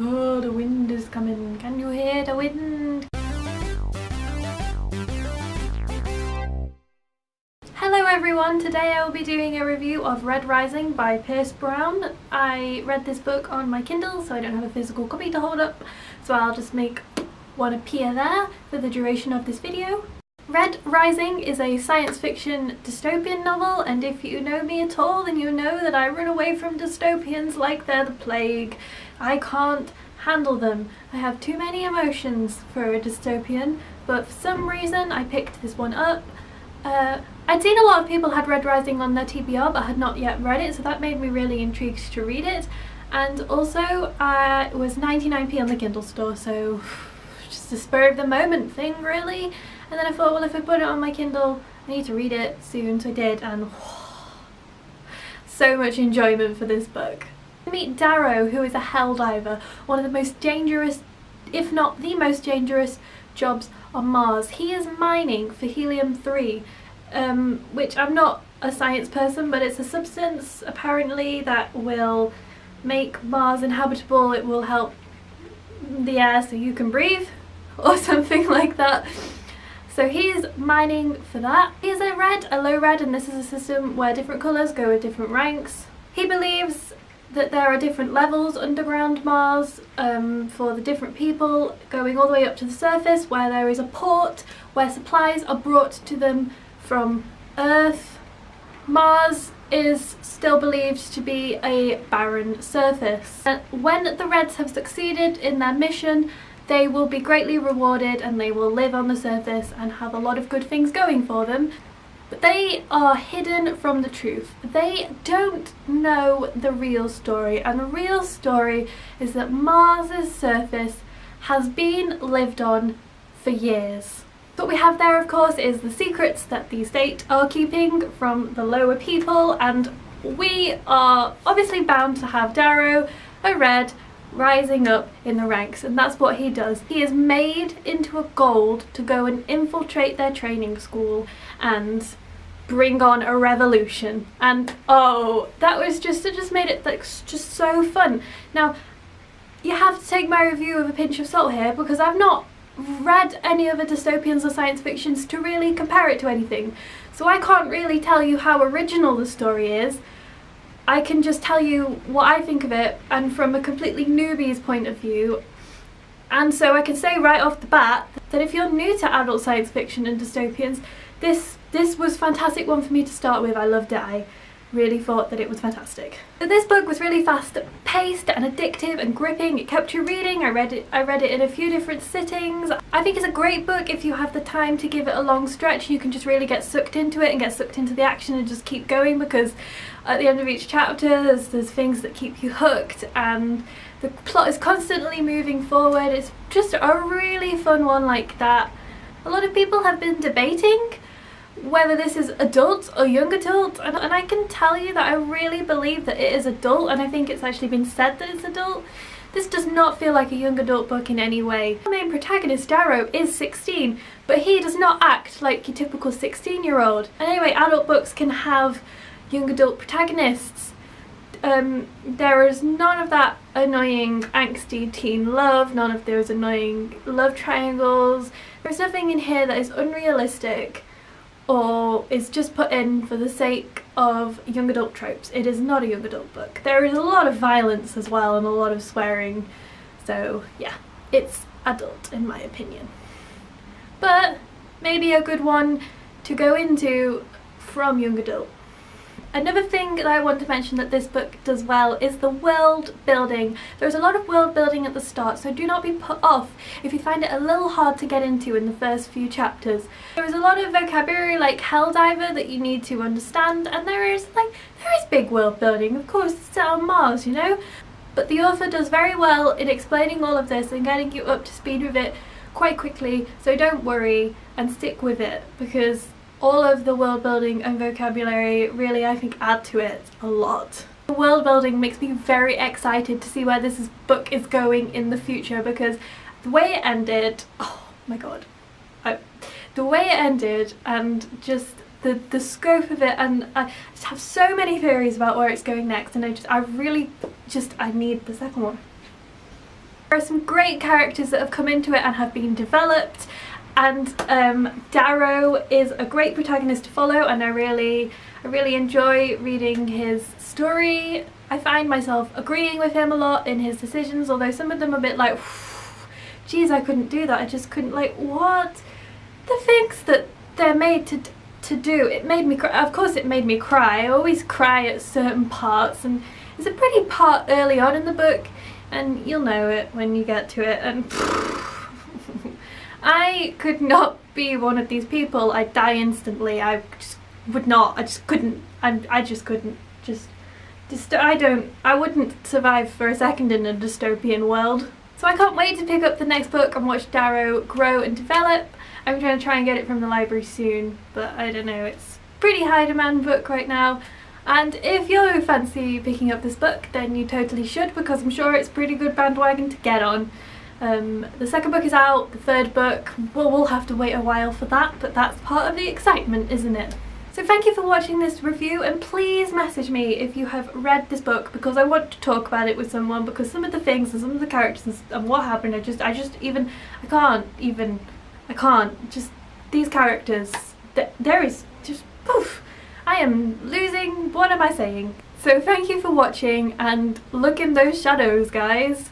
Oh, the wind is coming. Can you hear the wind? Hello everyone, today I will be doing a review of Red Rising by Pierce Brown. I read this book on my Kindle, so I don't have a physical copy to hold up, so I'll just make one appear there for the duration of this video. Red Rising is a science fiction dystopian novel, and if you know me at all, then you know that I run away from dystopians like they're the plague. I can't handle them. I have too many emotions for a dystopian, but for some reason I picked this one up. I'd seen a lot of people had Red Rising on their TBR but had not yet read it, so that made me really intrigued to read it. And also it was 99p on the Kindle store, so just a spur of the moment thing really. And then I thought, well, if I put it on my Kindle I need to read it soon, so I did, and so much enjoyment for this book. We meet Darrow, who is a hell diver, one of the most dangerous, if not the most dangerous jobs on Mars. He is mining for helium-3, which I'm not a science person, but it's a substance apparently that will make Mars inhabitable. It will help the air so you can breathe or something like that. So he's mining for that. He is a red, a low red, and this is a system where different colours go with different ranks. He believes that there are different levels underground Mars for the different people, going all the way up to the surface where there is a port where supplies are brought to them from Earth. Mars is still believed to be a barren surface. And when the Reds have succeeded in their mission, they will be greatly rewarded and they will live on the surface and have a lot of good things going for them. But they are hidden from the truth. They don't know the real story, and the real story is that Mars's surface has been lived on for years. What we have there, of course, is the secrets that the state are keeping from the lower people, and we are obviously bound to have Darrow, a red, rising up in the ranks, and that's what he does. He is made into a gold to go and infiltrate their training school and bring on a revolution. And oh, that was just, it just made it like just so fun. Now you have to take my review with a pinch of salt here, because I've not read any other dystopians or science fictions to really compare it to anything, so I can't really tell you how original the story is. I can just tell you what I think of it, and from a completely newbie's point of view. And so I can say right off the bat that if you're new to adult science fiction and dystopians, this was a fantastic one for me to start with. I loved it. I really thought that it was fantastic. So this book was really fast paced and addictive and gripping. It kept you reading. I read it in a few different sittings. I think it's a great book if you have the time to give it a long stretch. You can just really get sucked into it and get sucked into the action and just keep going, because at the end of each chapter there's things that keep you hooked and the plot is constantly moving forward. It's just a really fun one like that. A lot of people have been debating whether this is adult or young adult, and I can tell you that I really believe that it is adult, and I think it's actually been said that it's adult. This does not feel like a young adult book in any way. The main protagonist, Darrow, is 16, but he does not act like your typical 16-year-old. And anyway, adult books can have young adult protagonists. There is none of that annoying angsty teen love, none of those annoying love triangles. There's nothing in here that is unrealistic or is just put in for the sake of young adult tropes. It is not a young adult book. There is a lot of violence as well and a lot of swearing, so yeah, it's adult in my opinion. But maybe a good one to go into from young adult. Another thing that I want to mention that this book does well is the world building. There's a lot of world building at the start, so do not be put off if you find it a little hard to get into in the first few chapters. There is a lot of vocabulary like Helldiver that you need to understand, and there is big world building. Of course, it's set on Mars, you know? But the author does very well in explaining all of this and getting you up to speed with it quite quickly, so don't worry and stick with it, because all of the world building and vocabulary really, I think, add to it a lot. The world building makes me very excited to see where this book is going in the future, because the way it ended, oh my god, the way it ended and just the scope of it, and I just have so many theories about where it's going next, and I need the second one. There are some great characters that have come into it and have been developed, and Darrow is a great protagonist to follow, and I really enjoy reading his story. I find myself agreeing with him a lot in his decisions, although some of them are a bit like, geez, I couldn't do that. I just couldn't, like, what? The things that they're made to do, it made me cry. Of course it made me cry. I always cry at certain parts, and there's a pretty part early on in the book, and you'll know it when you get to it, and I could not be one of these people. I'd die instantly. I just would not. I just couldn't. I just couldn't. I wouldn't survive for a second in a dystopian world. So I can't wait to pick up the next book and watch Darrow grow and develop. I'm going to try and get it from the library soon, but I don't know, it's a pretty high demand book right now. And if you fancy picking up this book, then you totally should, because I'm sure it's a pretty good bandwagon to get on. The second book is out, the third book, well, we'll have to wait a while for that, but that's part of the excitement, isn't it? So thank you for watching this review, and please message me if you have read this book, because I want to talk about it with someone, because some of the things and some of the characters and what happened, I can't, just these characters, there is just, poof, I am losing, what am I saying? So thank you for watching, and look in those shadows, guys.